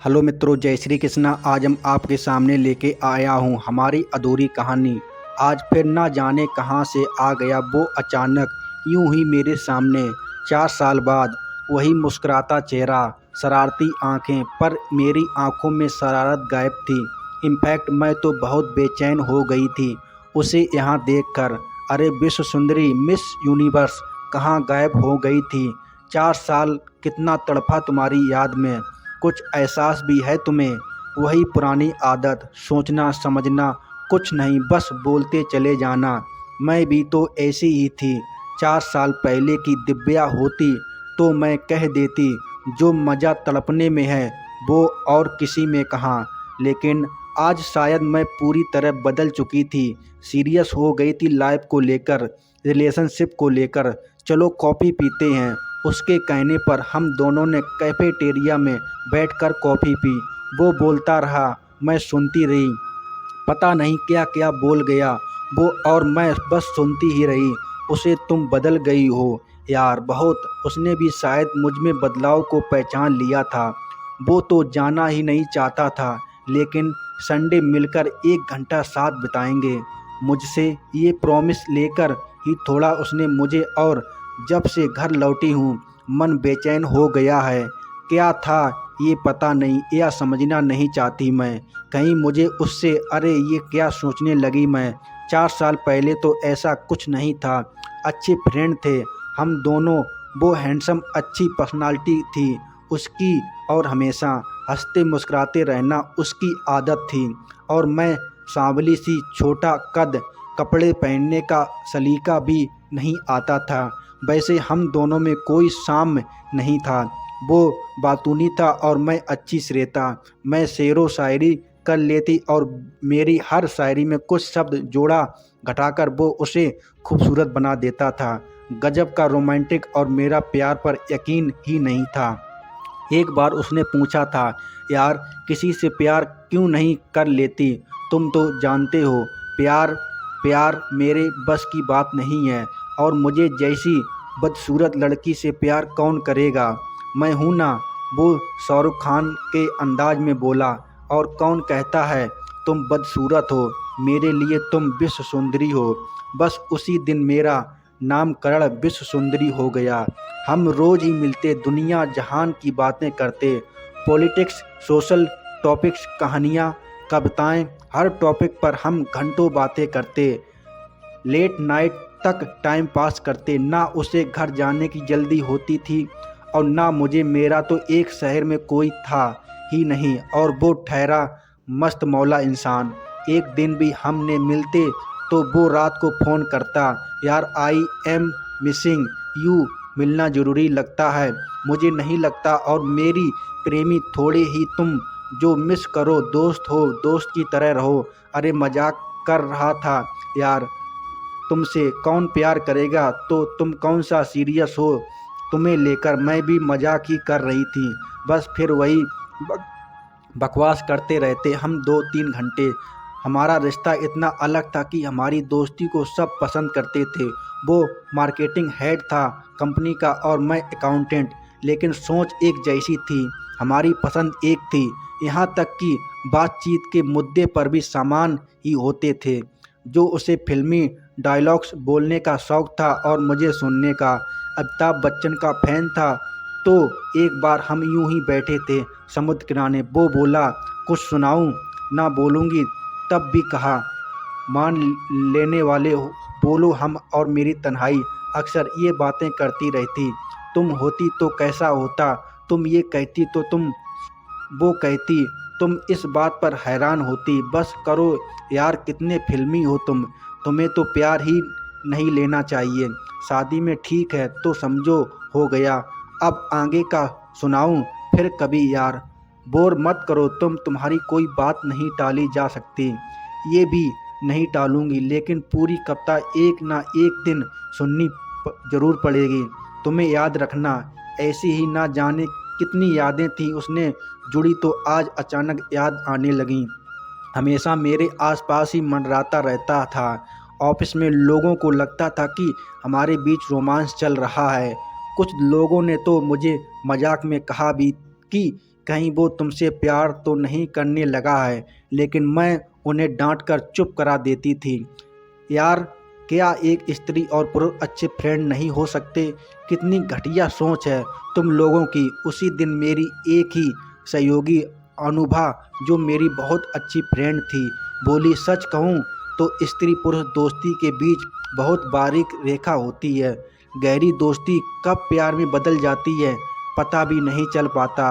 Hello मित्रों, जय श्री कृष्णा। आज हम आपके सामने लेके आया हूँ हमारी अधूरी कहानी। आज फिर ना जाने कहाँ से आ गया वो अचानक यूं ही मेरे सामने। 4 साल बाद वही मुस्कुराता चेहरा, शरारती आंखें, पर मेरी आंखों में शरारत गायब थी। इनफैक्ट मैं तो बहुत बेचैन हो गई थी उसे यहाँ देखकर। अरे विश्व सुंदरी मिस यूनिवर्स कहाँ गायब हो गई थी? 4 साल कितना तड़पा तुम्हारी याद में। कुछ एहसास भी है तुम्हें? वही पुरानी आदत, सोचना समझना कुछ नहीं, बस बोलते चले जाना। मैं भी तो ऐसी ही थी। 4 साल पहले की दिव्या होती तो मैं कह देती जो मज़ा तड़पने में है वो और किसी में कहाँ। लेकिन आज शायद मैं पूरी तरह बदल चुकी थी, सीरियस हो गई थी लाइफ को लेकर, रिलेशनशिप को लेकर। चलो कॉफ़ी पीते हैं। उसके कहने पर हम दोनों ने कैफेटेरिया में बैठकर कॉफ़ी पी। वो बोलता रहा, मैं सुनती रही। पता नहीं क्या क्या बोल गया वो, और मैं बस सुनती ही रही। उसे तुम बदल गई हो यार बहुत। उसने भी शायद मुझ में बदलाव को पहचान लिया था। वो तो जाना ही नहीं चाहता था, लेकिन संडे मिलकर 1 घंटा साथ बिताएंगे, मुझसे ये प्रॉमिस लेकर ही थोड़ा उसने मुझे। और जब से घर लौटी हूँ मन बेचैन हो गया है। क्या था ये पता नहीं, या समझना नहीं चाहती मैं। कहीं मुझे उससे, अरे ये क्या सोचने लगी मैं। 4 साल पहले तो ऐसा कुछ नहीं था। अच्छे फ्रेंड थे हम दोनों। वो हैंडसम, अच्छी पर्सनालिटी थी उसकी, और हमेशा हंसते मुस्कुराते रहना उसकी आदत थी। और मैं सांवली सी, छोटा कद, कपड़े पहनने का सलीका भी नहीं आता था। वैसे हम दोनों में कोई साम्य नहीं था। वो बातूनी था और मैं अच्छी श्रेता। मैं शेरो शायरी कर लेती और मेरी हर शायरी में कुछ शब्द जोड़ा घटाकर वो उसे खूबसूरत बना देता था। गजब का रोमांटिक, और मेरा प्यार पर यकीन ही नहीं था। एक बार उसने पूछा था, यार किसी से प्यार क्यों नहीं कर लेती? तुम तो जानते हो प्यार प्यार मेरे बस की बात नहीं है, और मुझे जैसी बदसूरत लड़की से प्यार कौन करेगा? मैं हूँ ना। वो शाहरुख खान के अंदाज में बोला। और कौन कहता है तुम बदसूरत हो? मेरे लिए तुम विश्व सुंदरी हो। बस उसी दिन मेरा नामकरण विश्व सुंदरी हो गया। हम रोज़ ही मिलते, दुनिया जहान की बातें करते। पॉलिटिक्स, सोशल टॉपिक्स, कहानियाँ, कविताएं, हर टॉपिक पर हम घंटों बातें करते। लेट नाइट तक टाइम पास करते। ना उसे घर जाने की जल्दी होती थी और ना मुझे। मेरा तो एक शहर में कोई था ही नहीं, और वो ठहरा मस्त मौला इंसान। एक दिन भी हमने मिलते तो वो रात को फ़ोन करता, यार आई एम मिसिंग यू, मिलना ज़रूरी लगता है। मुझे नहीं लगता, और मेरी प्रेमी थोड़े ही तुम जो मिस करो। दोस्त हो, दोस्त की तरह रहो। अरे मजाक कर रहा था यार, तुमसे कौन प्यार करेगा? तो तुम कौन सा सीरियस हो? तुम्हें लेकर मैं भी मजाक ही कर रही थी। बस फिर वही बकवास करते रहते हम 2-3 घंटे। हमारा रिश्ता इतना अलग था कि हमारी दोस्ती को सब पसंद करते थे। वो मार्केटिंग हेड था कंपनी का और मैं अकाउंटेंट, लेकिन सोच एक जैसी थी, हमारी पसंद एक थी। यहाँ तक कि बातचीत के मुद्दे पर भी समान ही होते थे। जो उसे फिल्मी डायलॉग्स बोलने का शौक़ था और मुझे सुनने का। अमिताभ बच्चन का फैन था। तो एक बार हम यूं ही बैठे थे समुद्र किनारे। वो बोला, कुछ सुनाऊं? ना बोलूँगी तब भी कहा, मान लेने वाले हो, बोलो। हम और मेरी तन्हाई अक्सर ये बातें करती रहती। तुम होती तो कैसा होता? तुम ये कहती तो तुम वो कहती। तुम इस बात पर हैरान होती। बस करो यार, कितने फिल्मी हो तुम। तुम्हें तो प्यार ही नहीं लेना चाहिए। शादी में ठीक है तो समझो हो गया। अब आगे का सुनाऊं फिर कभी यार? बोर मत करो तुम, तुम्हारी कोई बात नहीं टाली जा सकती। ये भी नहीं टालूंगी, लेकिन पूरी कविता एक ना एक दिन सुननी जरूर पड़ेगी। तुम्हें याद रखना, ऐसी ही ना जाने कितनी यादें थी उसने जुड़ी तो आज अचानक याद आने लगीं। हमेशा मेरे आसपास ही मंडराता रहता था। ऑफिस में लोगों को लगता था कि हमारे बीच रोमांस चल रहा है। कुछ लोगों ने तो मुझे मजाक में कहा भी कि कहीं वो तुमसे प्यार तो नहीं करने लगा है। लेकिन मैं उन्हें डांटकर चुप करा देती थी। यार, क्या एक स्त्री और पुरुष अच्छे फ्रेंड नहीं हो सकते? कितनी घटिया सोच है तुम लोगों की। उसी दिन मेरी एक ही सहयोगी अनुभा, जो मेरी बहुत अच्छी फ्रेंड थी, बोली, सच कहूँ तो स्त्री पुरुष दोस्ती के बीच बहुत बारीक रेखा होती है। गहरी दोस्ती कब प्यार में बदल जाती है पता भी नहीं चल पाता।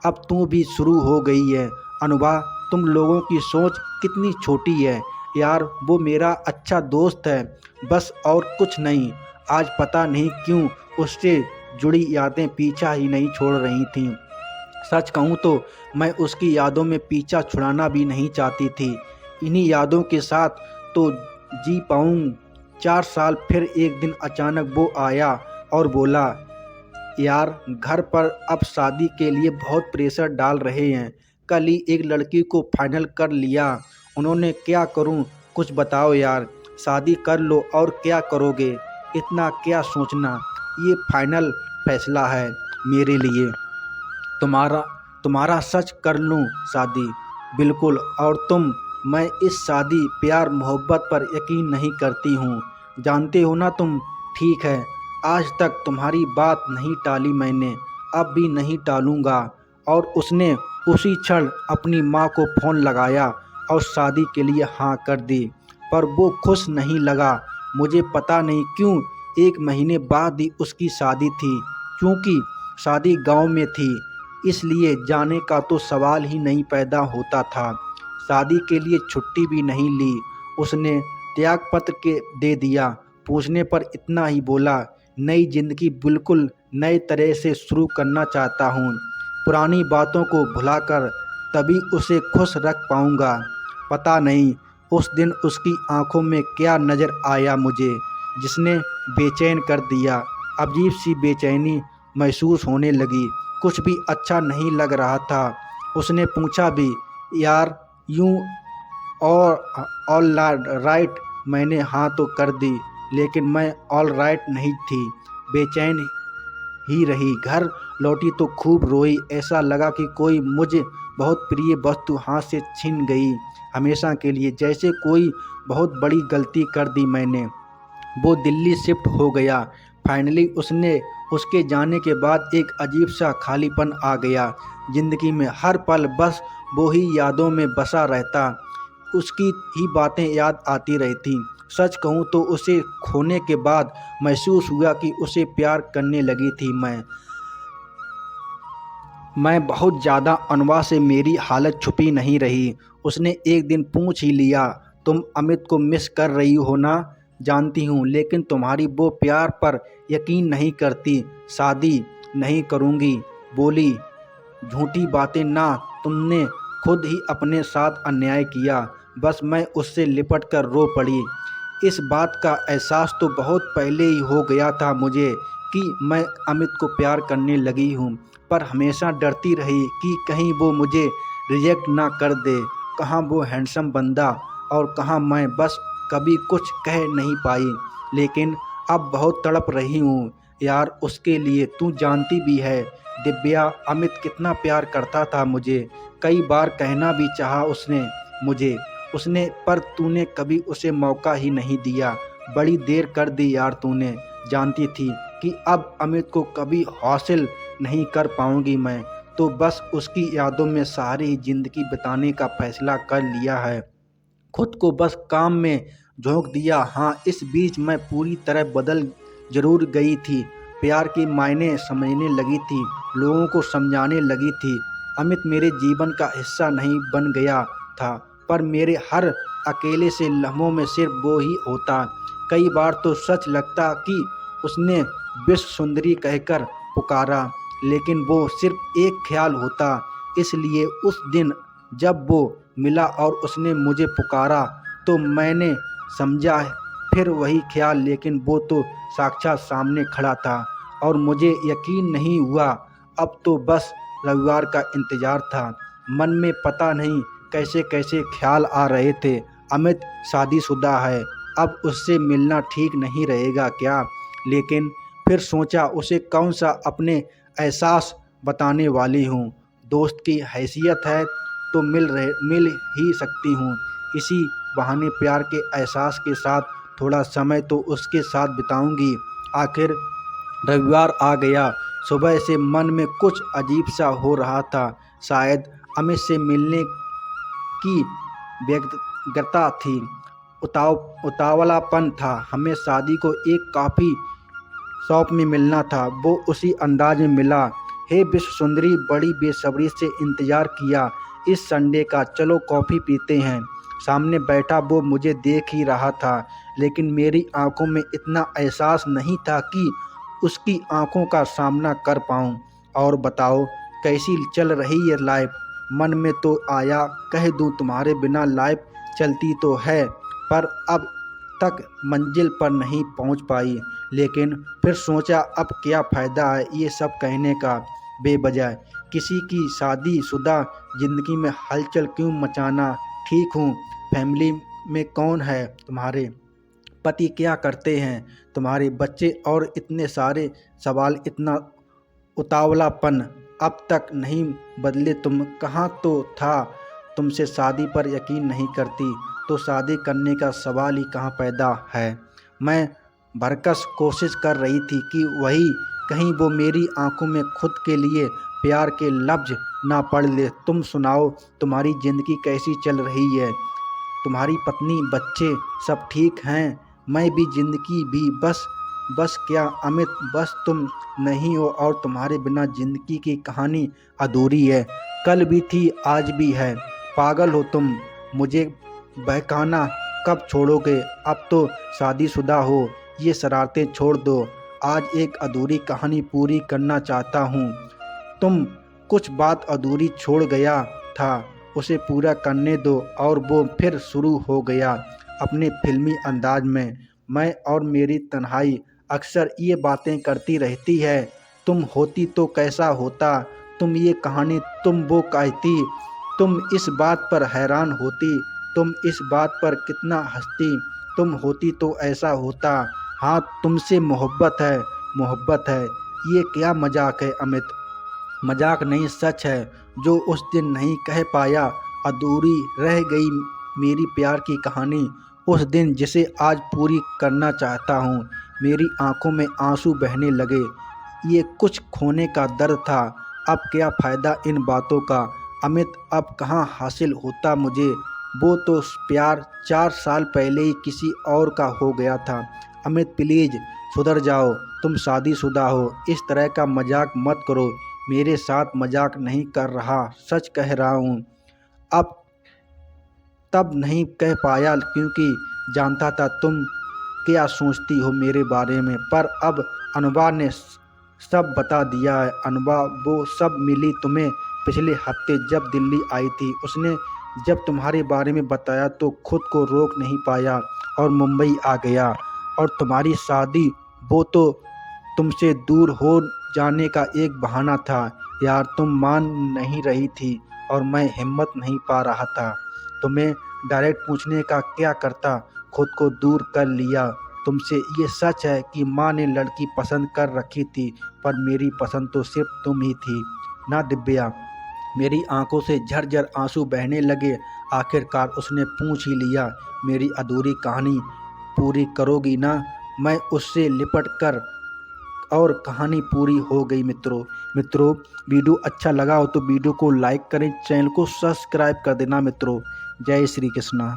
अब तू भी शुरू हो गई है अनुभा। तुम लोगों की सोच कितनी छोटी है यार। वो मेरा अच्छा दोस्त है बस, और कुछ नहीं। आज पता नहीं क्यों उससे जुड़ी यादें पीछा ही नहीं छोड़ रही थीं। सच कहूँ तो मैं उसकी यादों में पीछा छुड़ाना भी नहीं चाहती थी। इन्हीं यादों के साथ तो जी पाऊँ 4 साल। फिर एक दिन अचानक वो आया और बोला, यार, घर पर अब शादी के लिए बहुत प्रेशर डाल रहे हैं। कल ही एक लड़की को फाइनल कर लिया उन्होंने। क्या करूं, कुछ बताओ यार। शादी कर लो और क्या करोगे, इतना क्या सोचना। ये फाइनल फैसला है मेरे लिए। तुम्हारा तुम्हारा सच कर लूं शादी? बिल्कुल। और तुम? मैं इस शादी प्यार मोहब्बत पर यकीन नहीं करती हूँ, जानते हो ना तुम। ठीक है, आज तक तुम्हारी बात नहीं टाली मैंने, अब भी नहीं टालूंगा। और उसने उसी क्षण अपनी माँ को फ़ोन लगाया और शादी के लिए हाँ कर दी। पर वो खुश नहीं लगा। मुझे पता नहीं क्यों 1 महीने बाद ही उसकी शादी थी। क्योंकि शादी गांव में थी, इसलिए जाने का तो सवाल ही नहीं पैदा होता था। शादी के लिए छुट्टी भी नहीं ली उसने, त्यागपत्र के दे दिया। पूछने पर इतना ही बोला, नई जिंदगी बिल्कुल नए तरह से शुरू करना चाहता हूँ। पुरानी बातों को भुलाकर तभी उसे खुश रख पाऊँगा। पता नहीं उस दिन उसकी आंखों में क्या नज़र आया मुझे, जिसने बेचैन कर दिया। अजीब सी बेचैनी महसूस होने लगी। कुछ भी अच्छा नहीं लग रहा था। उसने पूछा भी, यार यूँ और ऑल राइट? मैंने हाँ तो कर दी, लेकिन मैं ऑल राइट नहीं थी, बेचैन ही रही। घर लौटी तो खूब रोई। ऐसा लगा कि कोई मुझे बहुत प्रिय वस्तु हाथ से छीन गई हमेशा के लिए, जैसे कोई बहुत बड़ी गलती कर दी मैंने। वो दिल्ली शिफ्ट हो गया फाइनली। उसके जाने के बाद एक अजीब सा खालीपन आ गया ज़िंदगी में। हर पल बस वो ही यादों में बसा रहता, उसकी ही बातें याद आती रहती। सच कहूँ तो उसे खोने के बाद महसूस हुआ कि उसे प्यार करने लगी थी मैं बहुत ज़्यादा। अनवा से मेरी हालत छुपी नहीं रही। उसने एक दिन पूछ ही लिया, तुम अमित को मिस कर रही हो ना? जानती हूँ, लेकिन तुम्हारी वो प्यार पर यकीन नहीं करती। शादी नहीं करूँगी बोली। झूठी बातें ना, तुमने खुद ही अपने साथ अन्याय किया। बस मैं उससे लिपट कर रो पड़ी। इस बात का एहसास तो बहुत पहले ही हो गया था मुझे कि मैं अमित को प्यार करने लगी हूँ, पर हमेशा डरती रही कि कहीं वो मुझे रिजेक्ट ना कर दे। कहाँ वो हैंडसम बंदा और कहाँ मैं, बस कभी कुछ कह नहीं पाई। लेकिन अब बहुत तड़प रही हूँ यार उसके लिए। तू जानती भी है दिव्या, अमित कितना प्यार करता था मुझे। कई बार कहना भी चाहा उसने पर तूने कभी उसे मौका ही नहीं दिया। बड़ी देर कर दी यार तूने। जानती थी कि अब अमित को कभी हासिल नहीं कर पाऊंगी मैं, तो बस उसकी यादों में सारी ज़िंदगी बिताने का फैसला कर लिया है। खुद को बस काम में झोंक दिया। हाँ, इस बीच मैं पूरी तरह बदल जरूर गई थी। प्यार के मायने समझने लगी थी, लोगों को समझाने लगी थी। अमित मेरे जीवन का हिस्सा नहीं बन गया था, पर मेरे हर अकेले से लम्हों में सिर्फ वो ही होता। कई बार तो सच लगता कि उसने विश्व सुंदरी कहकर पुकारा, लेकिन वो सिर्फ एक ख्याल होता। इसलिए उस दिन जब वो मिला और उसने मुझे पुकारा, तो मैंने समझा फिर वही ख्याल, लेकिन वो तो साक्षात सामने खड़ा था और मुझे यकीन नहीं हुआ। अब तो बस रविवार का इंतज़ार था। मन में पता नहीं कैसे कैसे ख्याल आ रहे थे। अमित शादीशुदा है, अब उससे मिलना ठीक नहीं रहेगा क्या? लेकिन फिर सोचा, उसे कौन सा अपने एहसास बताने वाली हूँ। दोस्त की हैसियत है तो मिल ही सकती हूँ। इसी बहाने प्यार के एहसास के साथ थोड़ा समय तो उसके साथ बिताऊंगी। आखिर रविवार आ गया। सुबह से मन में कुछ अजीब सा हो रहा था। शायद अमित से मिलने की व्यग्रता थी, उतावलापन था। हमें शादी को एक कॉफ़ी शॉप में मिलना था। वो उसी अंदाज में मिला। हे विश्व सुंदरी, बड़ी बेसब्री से इंतज़ार किया इस संडे का, चलो कॉफ़ी पीते हैं। सामने बैठा वो मुझे देख ही रहा था, लेकिन मेरी आंखों में इतना एहसास नहीं था कि उसकी आंखों का सामना कर पाऊँ। और बताओ कैसी चल रही है लाइफ? मन में तो आया कह दूँ तुम्हारे बिना लाइफ चलती तो है, पर अब तक मंजिल पर नहीं पहुंच पाई। लेकिन फिर सोचा अब क्या फ़ायदा है ये सब कहने का बेवजह। किसी की शादीशुदा ज़िंदगी में हलचल क्यों मचाना। ठीक हूँ। फैमिली में कौन है तुम्हारे? पति क्या करते हैं तुम्हारे? बच्चे? और इतने सारे सवाल, इतना उतावलापन अब तक नहीं बदले तुम? कहाँ तो था तुमसे शादी पर यकीन नहीं करती तो शादी करने का सवाल ही कहाँ पैदा है। मैं भरकस कोशिश कर रही थी कि वही कहीं वो मेरी आंखों में खुद के लिए प्यार के लफ्ज़ ना पढ़ ले। तुम सुनाओ, तुम्हारी ज़िंदगी कैसी चल रही है? तुम्हारी पत्नी, बच्चे सब ठीक हैं? मैं भी ज़िंदगी भी बस क्या अमित, बस तुम नहीं हो और तुम्हारे बिना ज़िंदगी की कहानी अधूरी है। कल भी थी, आज भी है। पागल हो तुम। मुझे बहकाना कब छोड़ोगे? अब तो शादीशुदा हो, ये शरारतें छोड़ दो। आज एक अधूरी कहानी पूरी करना चाहता हूँ। तुम कुछ बात अधूरी छोड़ गया था, उसे पूरा करने दो। और वो फिर शुरू हो गया अपने फिल्मी अंदाज में। मैं और मेरी तन्हाई अक्सर ये बातें करती रहती है। तुम होती तो कैसा होता? तुम ये कहानी तुम वो कहती, तुम इस बात पर हैरान होती, तुम इस बात पर कितना हंसती। तुम होती तो ऐसा होता। हाँ, तुमसे मोहब्बत है, मोहब्बत है। ये क्या मजाक है अमित? मजाक नहीं, सच है। जो उस दिन नहीं कह पाया, अधूरी रह गई मेरी प्यार की कहानी। उस दिन जिसे आज पूरी करना चाहता हूँ। मेरी आंखों में आंसू बहने लगे। ये कुछ खोने का दर्द था। अब क्या फ़ायदा इन बातों का? अमित अब कहाँ हासिल होता मुझे? वो तो प्यार 4 साल पहले ही किसी और का हो गया था। अमित प्लीज़ सुधर जाओ, तुम शादीशुदा हो। इस तरह का मजाक मत करो। मेरे साथ मजाक नहीं कर रहा, सच कह रहा हूँ। अब तब नहीं कह पाया क्योंकि जानता था तुम क्या सोचती हो मेरे बारे में। पर अब अनुभा ने सब बता दिया है। अनुभा वो सब मिली तुम्हें पिछले हफ्ते जब दिल्ली आई थी। उसने जब तुम्हारे बारे में बताया तो खुद को रोक नहीं पाया और मुंबई आ गया। और तुम्हारी शादी वो तो तुमसे दूर हो जाने का एक बहाना था यार। तुम मान नहीं रही थी और मैं हिम्मत नहीं पा रहा था तुम्हें डायरेक्ट पूछने का। क्या करता, खुद को दूर कर लिया तुमसे। ये सच है कि माँ ने लड़की पसंद कर रखी थी, पर मेरी पसंद तो सिर्फ तुम ही थी ना दिव्या। मेरी आंखों से झरझर आंसू बहने लगे। आखिरकार उसने पूछ ही लिया, मेरी अधूरी कहानी पूरी करोगी ना? मैं उससे लिपट कर और कहानी पूरी हो गई। मित्रों वीडियो अच्छा लगा हो तो वीडियो को लाइक करें, चैनल को सब्सक्राइब कर देना मित्रों। जय श्री कृष्णा।